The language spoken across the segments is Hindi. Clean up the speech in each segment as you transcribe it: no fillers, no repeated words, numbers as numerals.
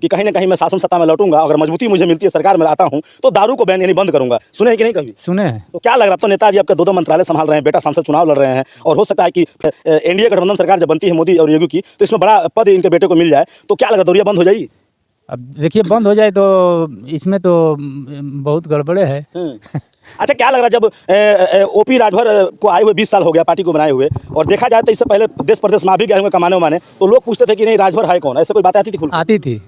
कि कहीं ना कहीं मैं शासन सत्ता में लौटूंगा, अगर मजबूती मुझे मिलती है, सरकार में आता हूँ तो दारू को बैन यानी बंद करूंगा। सुने हैं कि नहीं कभी? सुने हैं। तो क्या लग रहा है? अब तो नेताजी आपके दो मंत्रालय संभाल रहे हैं, बेटा सांसद चुनाव लड़ रहे हैं, और हो सकता है कि एनडीए गठबंधन सरकार जब बनती है मोदी और योगी की, तो इसमें बड़ा पद इनके बेटे को मिल जाए, तो क्या लग रहा है दौरिया बंद हो जाएगी? अब देखिए बंद हो जाए तो इसमें तो बहुत गड़बड़े है। अच्छा, क्या लग रहा है जब ओपी राजभर को आए हुए 20 साल हो गया पार्टी को बनाए हुए, और देखा जाए तो इससे पहले देश प्रदेश में भी गए हुए कमाने उमाने, तो लोग पूछते थे कि नहीं राजभर है कौन? ऐसे कोई बात आती थी? खुल आती थी।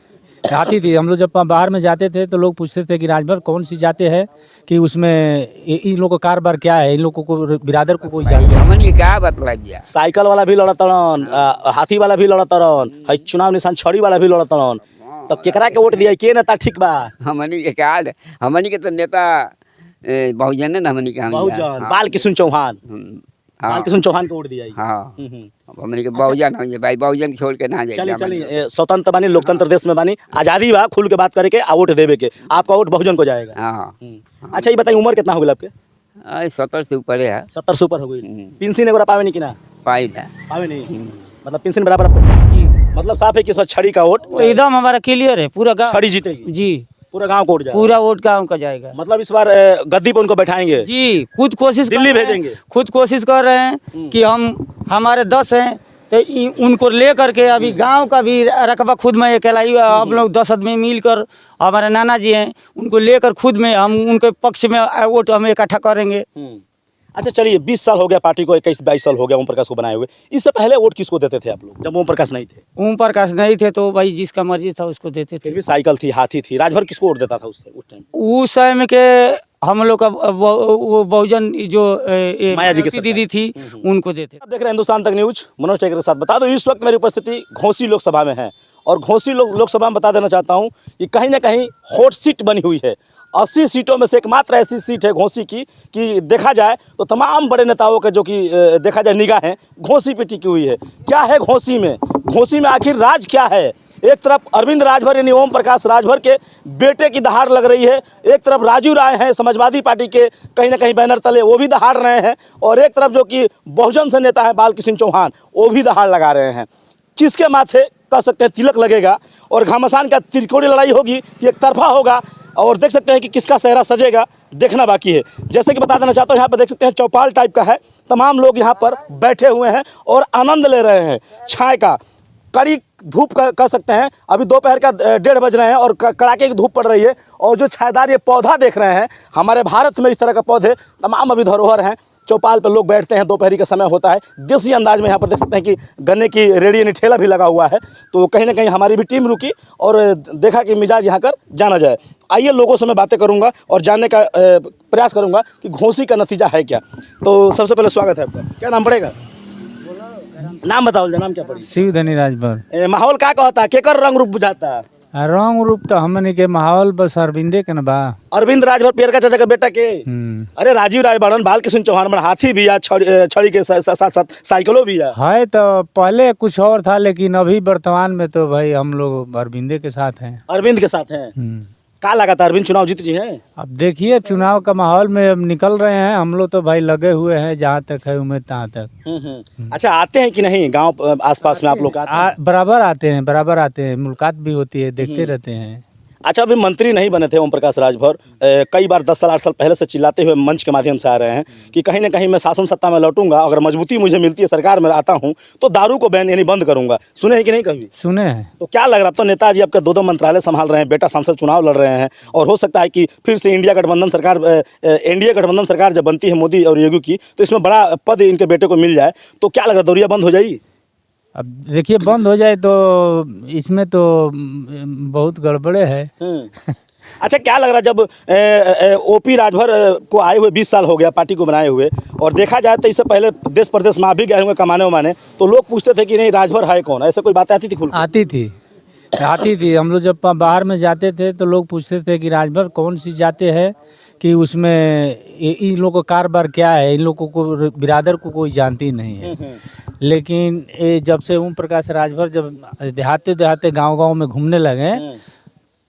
हम लोग जब बाहर में जाते थे तो लोग पूछते थे कि राजभर कौन सी जाते हैं, कि उसमें इन लोगों का कारोबार क्या है, इन लोगों को बिरादर को कोई जानते हमन ये क्या बतला दिया। साइकिल वाला भी लड़ा तड़न, हाथी वाला भी लड़ा तड़न, है चुनाव निशान छड़ी वाला भी लड़ा तड़न, तब केकरा के वोट दिया? के नेता ठीक बा? हमनी के क्या है? हमनी के तो नेता बहुजन है ना, हमनी के बहुजन बाल कृष्ण चौहान, बाल कृष्ण चौहान को वोट दिया। हाँ, हमनी के बहुजन हो भाई, बहुजन छोड़ के ना चलिए जाए। चलिए, स्वतंत्र बानी, लोकतंत्र देश में बानी, आज़ादी बा, खुल के बात करके आ वोट देवे के, आपका वोट बहुजन को जाएगा। हाँ, अच्छा ये बताइए, उम्र कितना हो गया आपके? 70 से ऊपर है। 70 से ऊपर हो गई। पेंशन एगोरा पावे नहीं कि ना? पाई ना पावे नहीं, मतलब पेंशन बराबर आपको? जी। मतलब साफ है कि इस बार छड़ी का वोट तो एकदम हमारा क्लियर है, पूरा गाँव छड़ी जीतेगी, जी, पूरा गांव को वोट जाएगा। पूरा वोट गाँव का जाएगा। मतलब इस बार गद्दी पर उनको बैठाएंगे जी, खुद कोशिश कर दिल्ली रहे हैं, भेजेंगे। खुद कोशिश कर रहे हैं कि हमारे 10 हैं तो उनको ले करके अभी गांव का भी रकबा खुद में अकेला ही, हम लोग 10 आदमी मिलकर, हमारे नाना जी हैं उनको लेकर खुद में हम उनके पक्ष में वोट हम इकट्ठा करेंगे। अच्छा चलिए, 20 साल हो गया पार्टी को, 21-22 साल हो गया ओम प्रकाश को बनाए हुए, इससे पहले वोट किसको देते थे आप लोग जब ओम प्रकाश नहीं थे? ओम प्रकाश नहीं थे तो भाई जिसका मर्जी था उसको देते फिर थे। भी साइकिल थी, हाथी थी, राजभर किसको वोट देता था उस टाइम? उस समय के हम लोग का वो बहुजन जो माया जी की दीदी थी उनको देते। आप देख रहे हैं हिंदुस्तान तक न्यूज, मनोज टेकर के साथ। बता दो इस वक्त मेरी उपस्थिति घोसी लोकसभा में है, और घोसी लोकसभा में बता देना चाहता हूँ कि कहीं ना कहीं हॉट सीट बनी हुई है। 80 सीटों में से एकमात्र ऐसी सीट है घोसी की कि देखा जाए तो तमाम बड़े नेताओं के जो कि देखा जाए निगाहें घोसी पे टिकी हुई है। क्या है घोसी में? घोसी में आखिर राज क्या है? एक तरफ अरविंद राजभर यानी ओम प्रकाश राजभर के बेटे की दहाड़ लग रही है, एक तरफ राजू राय हैं समाजवादी पार्टी के कहीं ना कहीं बैनर तले, वो भी दहाड़ रहे हैं, और एक तरफ जो कि बहुजन से नेता है बाल कृष्ण चौहान, वो भी दहाड़ लगा रहे हैं। किसके माथे कह सकते हैं तिलक लगेगा, और घमासान का त्रिकोणीय लड़ाई होगी कि एक तरफा होगा, और देख सकते हैं कि किसका चेहरा सजेगा, देखना बाकी है। जैसे कि बता देना चाहता हूँ, यहाँ पर देख सकते हैं चौपाल टाइप का है, तमाम लोग यहाँ पर बैठे हुए हैं और आनंद ले रहे हैं छाए का। कड़ी धूप कह सकते हैं, अभी दोपहर का 1:30 बज रहे हैं और कड़ाके की धूप पड़ रही है, और जो छायादार ये पौधा देख रहे हैं, हमारे भारत में इस तरह के पौधे तमाम अभी धरोहर हैं। चौपाल पर लोग बैठते हैं, दोपहरी का समय होता है, देसी अंदाज में यहाँ पर देख सकते हैं कि गन्ने की रेडी यानी ठेला भी लगा हुआ है। तो कहीं ना कहीं हमारी भी टीम रुकी और देखा कि मिजाज यहाँ कर जाना जाए। आइए लोगों से मैं बातें करूँगा और जानने का प्रयास करूँगा कि घोसी का नतीजा है क्या। तो सबसे पहले स्वागत है आपका, क्या नाम पड़ेगा? नाम बताओ, नाम क्या पड़ी? शिवधनी राजभर। माहौल क्या कहता, केकर रंग रूप बुझाता? रंग रूप तो हमने के माहौल बस अरविंदे के न बा। अरविंद राजभर पियर का चाचा के बेटा के? अरे राजीव राय बड़न, बाल कृष्ण चौहान बड़न, हाथी भी है, छड़ी के साथ साथ साइकिलों भी है। तो पहले कुछ और था, लेकिन अभी वर्तमान में तो भाई हम लोग अरविंदे के साथ हैं। अरविंद के साथ हैं। क्या लगा था अरविंद चुनाव जीत जी हैं? अब देखिए चुनाव का माहौल में अब निकल रहे हैं, हम लोग तो भाई लगे हुए हैं, जहाँ तक है उम्मीद तहाँ तक। अच्छा, आते हैं कि नहीं गांव आसपास में आप लोग? बराबर आते हैं, मुलाकात भी होती है, देखते रहते हैं। अच्छा, अभी मंत्री नहीं बने थे ओम प्रकाश राजभर, कई बार 10 साल 8 साल पहले से चिल्लाते हुए मंच के माध्यम से आ रहे हैं कि कहीं ना कहीं मैं शासन सत्ता में लौटूंगा, अगर मजबूती मुझे मिलती है, सरकार में आता हूं तो दारू को बैन यानी बंद करूंगा। सुने हैं कि नहीं कभी? सुने हैं। तो क्या लग रहा है? अब तो नेताजी आपके दो मंत्रालय संभाल रहे हैं, बेटा सांसद चुनाव लड़ रहे हैं, और हो सकता है कि फिर से इंडिया गठबंधन सरकार एनडीए गठबंधन सरकार जब बनती है मोदी और योगी की, तो इसमें बड़ा पद इनके बेटे को मिल जाए, तो क्या लग रहा है दौरिया बंद हो जाएगी? अब देखिए बंद हो जाए तो इसमें तो बहुत गड़बड़े है। अच्छा, क्या लग रहा है जब ओपी राजभर को आए हुए 20 साल हो गया पार्टी को बनाए हुए, और देखा जाए तो इससे पहले देश प्रदेश में भी गए हुए कमाने उमाने, तो लोग पूछते थे कि नहीं राजभर है कौन? ऐसे कोई बात आती थी? खुल आती थी। हम लोग जब बाहर में जाते थे तो लोग पूछते थे कि राजभर कौन सी जाते हैं, कि उसमें इन लोगों का कारोबार क्या है, इन लोगों को बिरादर को कोई जानती नहीं है। लेकिन ये जब से ओम प्रकाश राजभर जब देहाते गांव में घूमने लगे,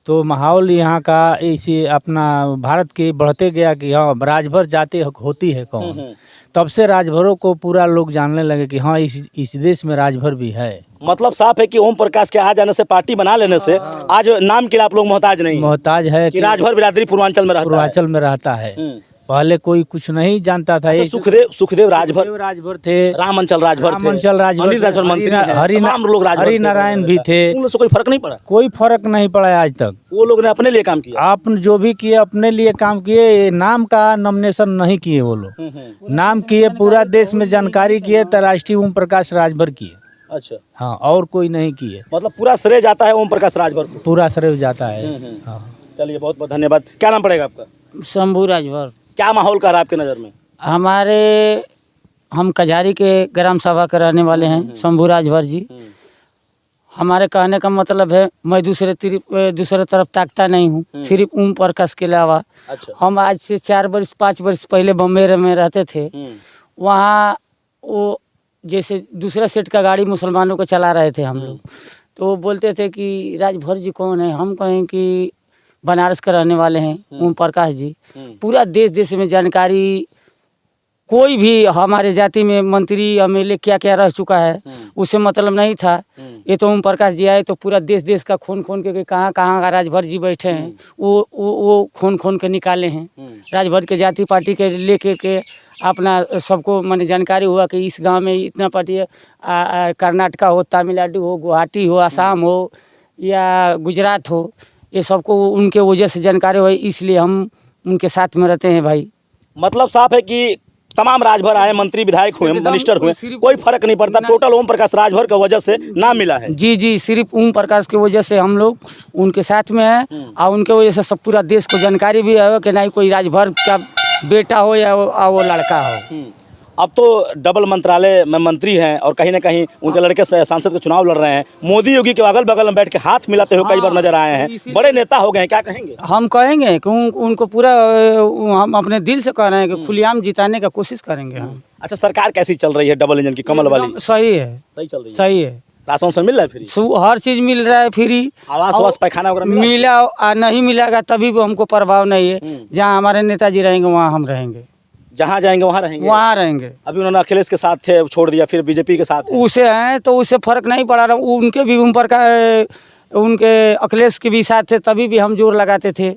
तो माहौल यहाँ का इसी अपना भारत के बढ़ते गया कि हाँ राजभर जाते होती है कौन। तब से राजभरों को पूरा लोग जानने लगे कि हाँ इस देश में राजभर भी है। मतलब साफ है कि ओम प्रकाश के आ जाने से, पार्टी बना लेने से आज नाम के लिए आप लोग मोहताज नहीं हैं। मोहताज है कि राजभर बिरादरी पूर्वांचल में रहता है। पूर्वांचल में रहता है। पहले कोई कुछ नहीं जानता था। अच्छा, ये सुखदेव राजभर थे, रामअंचल राजभर थे, रामअंचल राजभर, अनिल राजभर मंत्री हैं, तमाम लोग राजभर थे। हरिनारायण भी थे। उन लोगों से कोई फर्क नहीं पड़ा? कोई फर्क नहीं पड़ा आज तक। वो लोग ने अपने लिए काम किया। आप जो भी किए अपने लिए काम किए, नाम का नॉमिनेशन नहीं किए वो लोग। नाम किए, पूरा देश में जानकारी किए, तो राष्ट्रीय ओम प्रकाश राजभर किए। अच्छा, हाँ, और कोई नहीं किए। मतलब पूरा श्रेय जाता है ओम प्रकाश राजभर को। पूरा श्रेय जाता है। हाँ। चलिए, बहुत बहुत धन्यवाद। क्या नाम पड़ेगा आपका? शंभू राजभर। क्या माहौल का रहा आपके नज़र में? हम कजारी के ग्राम सभा के रहने वाले हैं, शंभू राजभर जी। हमारे कहने का मतलब है, मैं दूसरे तरफ ताकता नहीं हूँ, सिर्फ ओम प्रकाश के अलावा। अच्छा। हम आज से 4-5 वर्ष पहले बम्बई में रहते थे। वहाँ वो जैसे दूसरा सेट का गाड़ी मुसलमानों को चला रहे थे हम लोग, तो वो बोलते थे कि राजभर जी कौन है? हम कहें कि बनारस के रहने वाले हैं ओम प्रकाश जी। पूरा देश में जानकारी, कोई भी हमारे जाति में मंत्री एमएलए क्या क्या रह चुका है उससे मतलब नहीं था। ये तो ओम प्रकाश जी आए तो पूरा देश का खोन के कहाँ का राजभर जी बैठे हैं, वो खोन के निकाले हैं। राजभर के जाति पार्टी के लेके के अपना सबको माने जानकारी हुआ कि इस गांव में इतना पार्टी है। कर्नाटका हो, तमिलनाडु हो, गुवाहाटी हो, असम हो या गुजरात हो, ये सबको उनके वजह से जानकारी हुई, इसलिए हम उनके साथ में रहते हैं भाई। मतलब साफ है कि तमाम राजभर आए, मंत्री विधायक हुए, मिनिस्टर हुए, कोई फर्क नहीं पड़ता। टोटल ओम प्रकाश राजभर की वजह से नाम मिला है। जी, सिर्फ ओम प्रकाश की वजह से हम लोग उनके साथ में हैं, और उनके वजह से सब पूरा देश को जानकारी भी है कि नहीं कोई राजभर का बेटा हो या वो लड़का हो। अब तो डबल मंत्रालय में मंत्री हैं और कहीं ना कहीं उनके लड़के सांसद के चुनाव लड़ रहे हैं। मोदी योगी के अगल बगल में बैठ के हाथ मिलाते हुए कई बार नजर आए हैं। बड़े नेता हो गए हैं, क्या कहेंगे? हम कहेंगे कि उनको पूरा हम अपने दिल से कह रहे हैं कि खुलेआम जिताने का कोशिश करेंगे हम। अच्छा, सरकार कैसी चल रही है? डबल इंजन की कमल वाली सही है, सही चल रही है। सही है। राशन मिल रहा है फ्री? हर चीज मिल रहा है फ्री। आवास पैखाना वगैरह मिला नहीं मिलेगा तभी भी हमको प्रभाव नहीं है। जहाँ हमारे नेताजी रहेंगे वहाँ हम रहेंगे, जहाँ जाएंगे वहाँ रहेंगे। वहाँ रहेंगे। अभी उन्होंने अखिलेश के साथ थे, छोड़ दिया, फिर बीजेपी के साथ उसे हैं तो उससे फर्क नहीं पड़ा रहा। उनके भी ऊपर का उनके अखिलेश के भी साथ थे तभी भी हम जोर लगाते थे।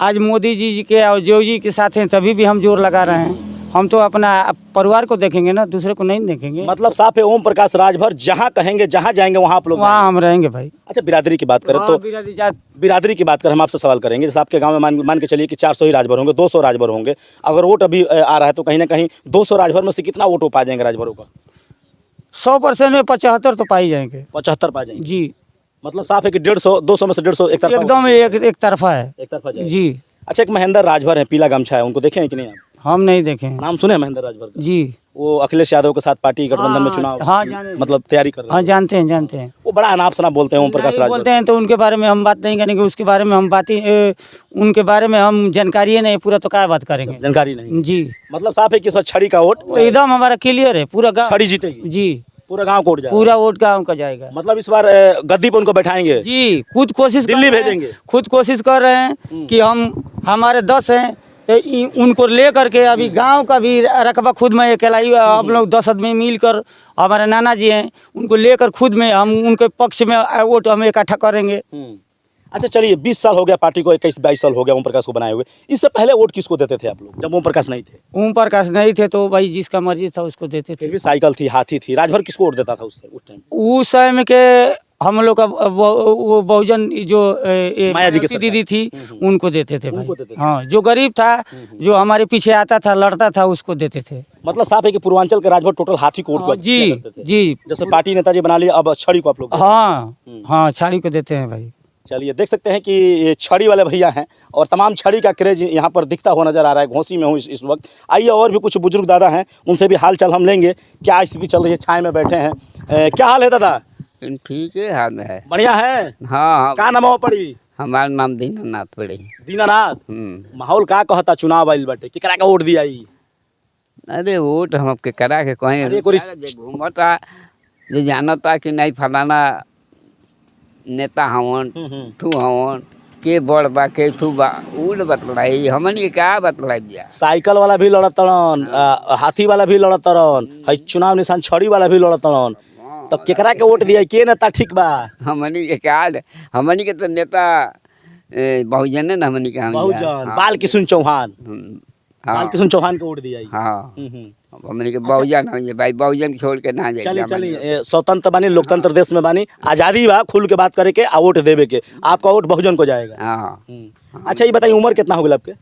आज मोदी जी के और जो जी के साथ हैं तभी भी हम जोर लगा रहे हैं। हम तो अपना परिवार को देखेंगे ना, दूसरे को नहीं देखेंगे। मतलब साफ है ओम प्रकाश राजभर जहाँ कहेंगे, जहाँ जाएंगे वहाँ आप लोग वहाँ हम रहेंगे भाई। अच्छा, बिरादरी की बात करें तो बिरादरी की बात करें, हम आपसे सवाल करेंगे। जैसे आपके गांव में मान के चलिए कि 400 ही राजभर होंगे, 200 राजभर होंगे। अगर वोट अभी आ रहा है तो कहीं ना कहीं 200 राजभर में से कितना वोट हो पा जाएंगे राजभरों का? 100% में 75 तो पाई जाएंगे। 75 पा जाएंगे जी। मतलब साफ है कि 200 में से 150 एक तरफा एकदम एक तरफा है। एक तरफा जाएगा। जी। अच्छा, एक महेंद्र राजभर है, पीला गमछा है, उनको देखे हैं कि नहीं आप? हम नहीं देखे। नाम सुने हैं महेंद्र राजभर का? जी। वो अखिलेश यादव के साथ पार्टी गठबंधन में चुनाव मतलब तैयारी कर रहे हैं। हाँ, जानते हैं। वो बड़ा अनाप शनाप बोलते हैं ओम प्रकाश राजभर बोलते हैं, तो उनके बारे में हम बात नहीं करेंगे। उसके बारे में हम उनके बारे में हम जानकारी नहीं पूरा, तो क्या बात करेंगे? जानकारी नहीं जी। मतलब साफ है कि इस बार छड़ी का वोट एकदम हमारा क्लियर है, पूरा गाँव छड़ी जीतेगी। जी, पूरा गांव को वोट जाएगा। पूरा वोट गाँव का जाएगा। मतलब इस बार गद्दी पर उनको बैठाएंगे जी। खुद कोशिश दिल्ली भेजेंगे। खुद कोशिश कर रहे हैं कि हमारे 10 हैं तो उनको ले करके अभी गांव का भी रकबा खुद में अकेला ही हम लोग 10 आदमी मिलकर, हमारे नाना जी हैं उनको लेकर खुद में हम उनके पक्ष में वोट हम इकट्ठा करेंगे। अच्छा, चलिए 20 साल हो गया पार्टी को, 21-22 साल हो गया ओम प्रकाश को बनाए हुए। इससे पहले वोट किसको देते थे आप लोग जब ओम प्रकाश नहीं थे? ओम प्रकाश नहीं थे तो भाई जिसका मर्जी था उसको देते थे। फिर भी साइकिल थी, हाथी थी। राजभर किसको वोट देता था उस टाइम? उस समय के हम लोग का वो बहुजन जो माया जी की दीदी थी उनको देते थे उनको भाई। देते थे। हाँ, जो गरीब था, जो हमारे पीछे आता था, लड़ता था, उसको देते थे। मतलब साफ है कि पूर्वांचल के राजभर टोटल हाथी को वोट जी करते थे। जी। जैसे पार्टी नेताजी बना लिया, अब छड़ी को आप लोग हाँ, छाड़ी को देते हैं भाई। चलिए, देख सकते हैं कि ये छड़ी वाले भैया हैं और तमाम छड़ी का क्रेज यहाँ पर दिखता हुआ नजर आ रहा है। घोसी में हूँ इस वक्त। आइए, और भी कुछ बुजुर्ग दादा हैं, उनसे भी हाल चाल हम लेंगे। क्या स्थिति चल रही है? छाए में बैठे हैं। क्या हाल है दादा? ठीक है, हाल में है। बढ़िया है। हाँ। का नाम हो पड़ी? हमारा नाम दीनानाथ पड़े। दीनानाथ। माहौल का कहता चुनाव आइल बाटे, केकरा का वोट दिया? अरे वोट हम के करा के कहें घूमता जो जानता कि नहीं फलाना नेता हवन तू हवन के बड़ बा के थू बा उ न बतलाई हमन के का बतलाई दिया। साइकिल वाला भी लड़त तड़न, हाथी वाला भी लड़त तड़न, है चुनाव निशान छड़ी वाला भी लड़त तड़न। तो केकरा के वोट दिया, के नेता ठीक बा? हमनी के का हमनी के तो नेता बहुजन है ना, हमनी के बहुजन बाल किशुन चौहान, बाल किशुन चौहान को वोट दिया। हाँ हमनी के बहुजन है भाई, बहुजन छोड़ के ना जाए। चलिए चलिए, स्वतंत्र बानी, लोकतंत्र देश में बानी, आज़ादी बा, खुल के बात करे के आ वोट देवे के, आपका वोट बहुजन को जाएगा। हाँ अच्छा ये बताइए उम्र कितना हो गई आपके?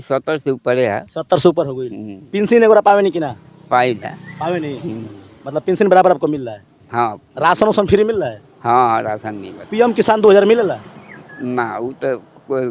70 से ऊपर है। 70 से ऊपर हो गई। पेंशन एगोरा पावे नहीं कि ना? पाई है। पावे नहीं, मतलब पेंशन बराबर आपको मिल रहा है? हाँ राशन वासन फ्री मिल रहा है? हाँ राशन मिल पीएम किसान 2000 मिलेला? ना वो तो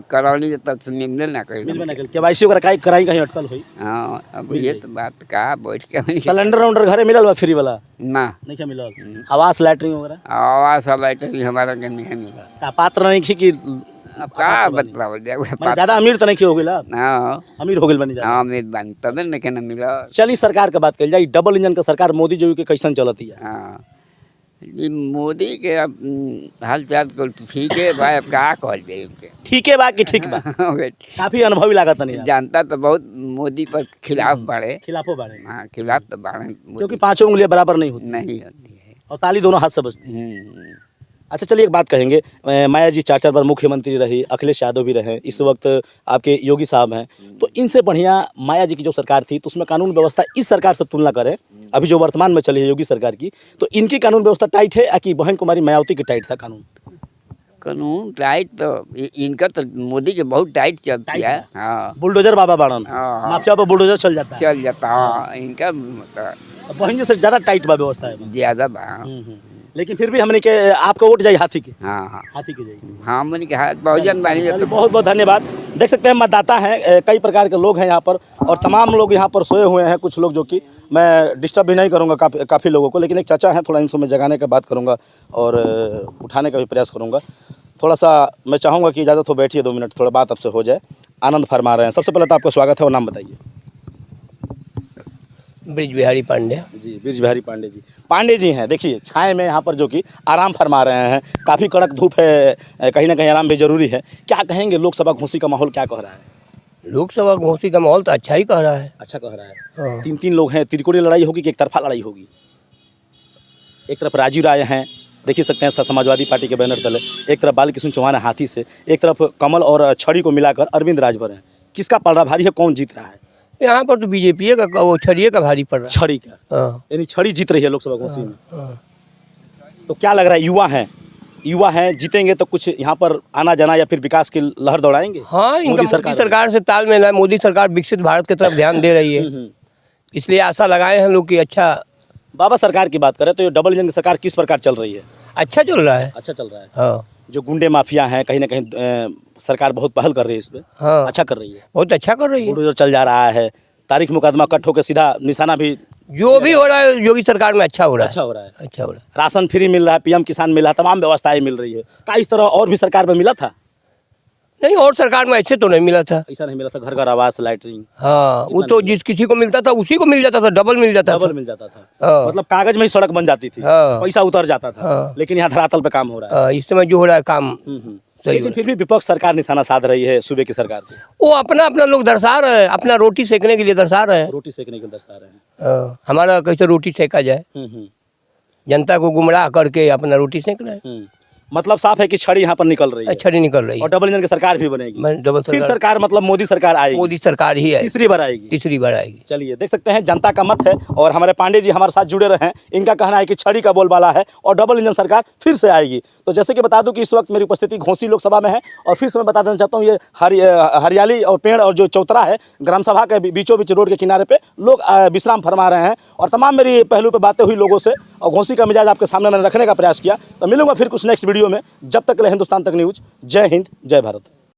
करौली तब से मिलने ना कहीं। मिलबे ना कल केवाईसी वगैरह कराई कहीं अटकल हुई? हाँ अब ये तो बात का बैठ के सिलेंडर उलेंडर घरे मिलल बा फ्री वाला? ना नहीं क्या मिलल? आवास लैटरिन वगैरह आवास लाइटर हमारा के नहीं मिला। का पात्र नहीं थी कि अब का बतलावल जाए माने ज्यादा अमीर तो नहीं की हो गई ला? हाँ अमीर हो गई बनी जा। हाँ मेरी बानी तबे न के न मिला। चलिए सरकार का बात कल जाए, डबल इंजन का सरकार मोदी जी के कैसन चलती है? हाँ ये मोदी के अब हाल चाल तो ठीक है भाई, अब का कहल जाए उनके। ठीक है बा कि ठीक बा? काफी अनुभवी लागत नहीं जानता तो बहुत मोदी पर खिलाफ बढ़े, खिलाफो बाड़े। हाँ खिलाफ तो बढ़े क्योंकि पांचों उंगलियां बराबर नहीं होती नहीं होती है। और ताली दोनों हाथ से बजती है। अच्छा चलिए एक बात कहेंगे, माया जी 4 बार मुख्यमंत्री रही, अखिलेश यादव भी रहे, इस वक्त आपके योगी साहब हैं, तो इनसे बढ़िया माया जी की जो सरकार थी तो उसमें कानून व्यवस्था इस सरकार से तुलना करें अभी जो वर्तमान में चली है योगी सरकार की, तो इनकी कानून व्यवस्था टाइट है या कि बहन कुमारी मायावती की टाइट था कानून? कानून टाइट तो इनका तो मोदी के बहुत टाइट चलती है। हाँ बुलडोजर बाबा बाड़न, हाँ। माफिया पर बुलडोजर चल जाता है, चल जाता। हाँ इनका मतलब बहन जी से ज्यादा टाइट बा व्यवस्था है। ज्यादा बा। लेकिन फिर भी हमने के आपका वोट जाए हाथी के? हाँ हाँ हाथी के जाएगी। हाँ हमने के हाथ बहुजन बानी चलिए, बहुत बहुत धन्यवाद। देख सकते हैं मतदाता हैं, कई प्रकार के लोग हैं यहाँ पर और तमाम लोग यहाँ पर सोए हुए हैं। कुछ लोग जो कि मैं डिस्टर्ब भी नहीं करूँगा काफ़ी लोगों को, लेकिन एक चाचा हैं, थोड़ा इनको मैं जगाने का बात करूँगा और उठाने का भी प्रयास करूँगा। थोड़ा सा मैं चाहूँगा कि इजाज़त हो, बैठिए 2 मिनट, थोड़ा बात आपसे हो जाए। आनंद फरमा रहे हैं। सबसे पहले तो आपका स्वागत है और नाम बताइए। Bridge Bihari Pandey ji, bridge Bihari Pandey ji. पांडे जी हैं, देखिए छाए में यहाँ पर जो कि आराम फरमा रहे हैं, काफ़ी कड़क धूप है, कहीं ना कहीं आराम भी जरूरी है। क्या कहेंगे, लोकसभा घोषी का माहौल क्या कह रहा है? लोकसभा घोषी का माहौल तो अच्छा ही कह रहा है। अच्छा कह रहा है। हाँ। 3 लोग हैं, त्रिकोणीय लड़ाई होगी कि एक तरफा लड़ाई होगी? एक तरफ राजीव राय हैं, देख ही सकते हैं समाजवादी पार्टी के बैनर तले, एक तरफ बाल किशुन चौहान है हाथी से, एक तरफ कमल और छड़ी को मिलाकर अरविंद राजभर हैं। किसका पलड़ा भारी है, कौन जीत रहा है? यहाँ पर तो बीजेपी का वो छड़िए का भारी पड़ रहा है। छड़ी का, हाँ, यानी छड़ी जीत रही है लोकसभा घोषी में। हाँ। तो क्या लग रहा है, युवा हैं जीतेंगे तो कुछ यहाँ पर आना जाना या फिर विकास की लहर दौड़ाएंगे? हाँ इनका मोदी सरकार से तालमेल है। मोदी सरकार विकसित भारत की तरफ ध्यान दे रही है, इसलिए आशा लगाए हैं लोग कि अच्छा। बाबा सरकार की बात करें तो ये डबल इंजन की सरकार किस प्रकार चल रही है? अच्छा चल रहा है। अच्छा चल रहा है। हाँ जो गुंडे माफिया हैं कहीं ना कहीं सरकार बहुत पहल कर रही है इस पे। हाँ अच्छा कर रही है, बहुत अच्छा कर रही है। बुलडोजर चल जा रहा है, तारीख मुकदमा कट होकर सीधा निशाना भी जो भी हो रहा है योगी सरकार में अच्छा हो रहा है। अच्छा हो रहा है। अच्छा हो रहा है। राशन फ्री मिल रहा है, पीएम किसान मिल रहा है, तमाम व्यवस्थाएं मिल रही है। क्या इस तरह और भी सरकार में मिला था? नहीं और सरकार में ऐसे तो नहीं मिला था। ऐसा नहीं मिला था, घर घर आवास लैटरिन हाँ वो तो जिस किसी को मिलता था उसी को मिल जाता था, डबल मिल जाता था। डबल मिल जाता था। हाँ। मतलब कागज में ही सड़क बन जाती थी, हाँ। पैसा उतर जाता था। हाँ। लेकिन यहाँ धरातल पे काम हो रहा है। इस समय जो हो रहा है काम सही लेकिन फिर भी विपक्ष सरकार निशाना साध रही है सूबे की सरकार को। वो अपना अपना लोग दर्शा रहे हैं, अपना रोटी सेकने के लिए दर्शा रहे हैं। रोटी सेकने को दर्शा रहे हैं। हमारा कैसे रोटी सेका जाए, जनता को गुमराह करके अपना रोटी सेक रहे हैं। मतलब साफ है कि छड़ी यहाँ पर निकल रही है अच्छा नहीं निकल रही और डबल इंजन की सरकार भी बनेगी। डबल फिर सरकार मतलब मोदी सरकार आएगी, मोदी सरकार ही है, तीसरी बार आएगी। तीसरी बार आएगी। चलिए देख सकते हैं जनता का मत है और हमारे पांडे जी हमारे साथ जुड़े रहे हैं। इनका कहना है कि छड़ी का बोलबाला है और डबल इंजन सरकार फिर से आएगी। तो जैसे कि बता दूं कि इस वक्त मेरी उपस्थिति घोसी लोकसभा में है और फिर से मैं बता देना चाहता हूँ, ये हरियाली और पेड़ और जो चौतरा है ग्राम सभा के बीचों बीच रोड के किनारे पे लोग विश्राम फरमा रहे हैं और तमाम मेरी पहलू पे बातें हुई लोगों से और घोसी का मिजाज आपके सामने मैंने रखने का प्रयास किया। तो मिलूंगा फिर कुछ नेक्स्ट वीडियो में, जब तक के लिए हिंदुस्तान तक न्यूज़। जय हिंद, जय भारत।